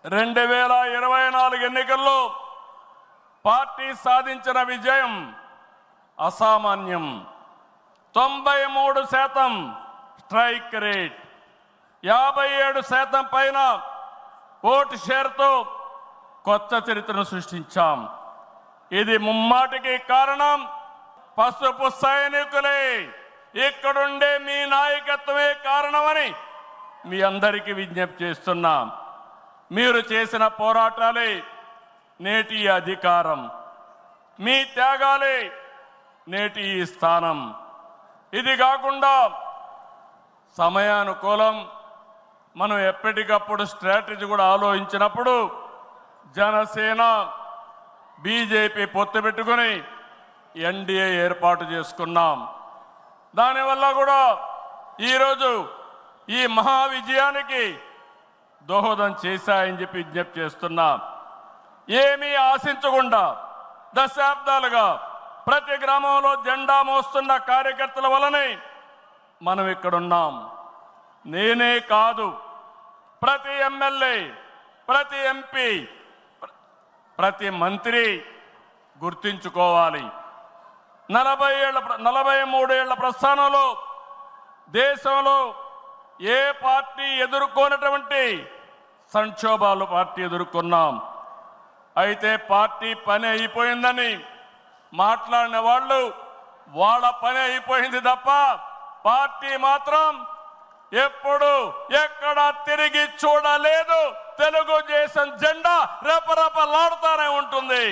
2024 ఎన్నికల్లో పార్టీ సాధించిన విజయం అసామాన్యం. 93% స్ట్రైక్ రేట్, 57% పైన ఓటు షేర్తో కొత్త చరిత్రను సృష్టించాం. ఇది ముమ్మాటికి కారణం పసుపు సైనికులే, ఇక్కడుండే మీ నాయకత్వమే కారణమని మీ అందరికీ విజ్ఞప్తి చేస్తున్నాం. మీరు చేసిన పోరాటాలే నేటి అధికారం, మీ త్యాగాలే నేటి ఈ స్థానం. ఇది కాకుండా సమయానుకూలం మనం ఎప్పటికప్పుడు స్ట్రాటజీ కూడా ఆలోచించినప్పుడు జనసేన బీజేపీ పొత్తు పెట్టుకుని ఎన్డీఏ ఏర్పాటు చేసుకున్నాం. దానివల్ల కూడా ఈరోజు ఈ మహా విజయానికి దోహదం చేశాయని చెప్పి విజ్ఞప్తి చేస్తున్నాం. ఏమీ ఆశించకుండా దశాబ్దాలుగా ప్రతి గ్రామంలో జెండా మోస్తున్న కార్యకర్తల వలనే మనం ఇక్కడున్నాం. నేనే కాదు, ప్రతి ఎమ్మెల్యే, ప్రతి ఎంపీ, ప్రతి మంత్రి గుర్తించుకోవాలి. 43 ఏళ్ల ప్రస్థానంలో దేశంలో ఏ పార్టీ ఎదుర్కొన్నటువంటి సంక్షోభాలు పార్టీ ఎదుర్కొన్నాం. అయితే పార్టీ పని అయిపోయిందని మాట్లాడిన వాళ్ళు వాళ్ళ పని అయిపోయింది తప్ప పార్టీ మాత్రం ఎప్పుడు ఎక్కడ తిరిగి చూడలేదు. తెలుగుదేశం జెండా రెపరెపలాడుతూనే ఉంటుంది.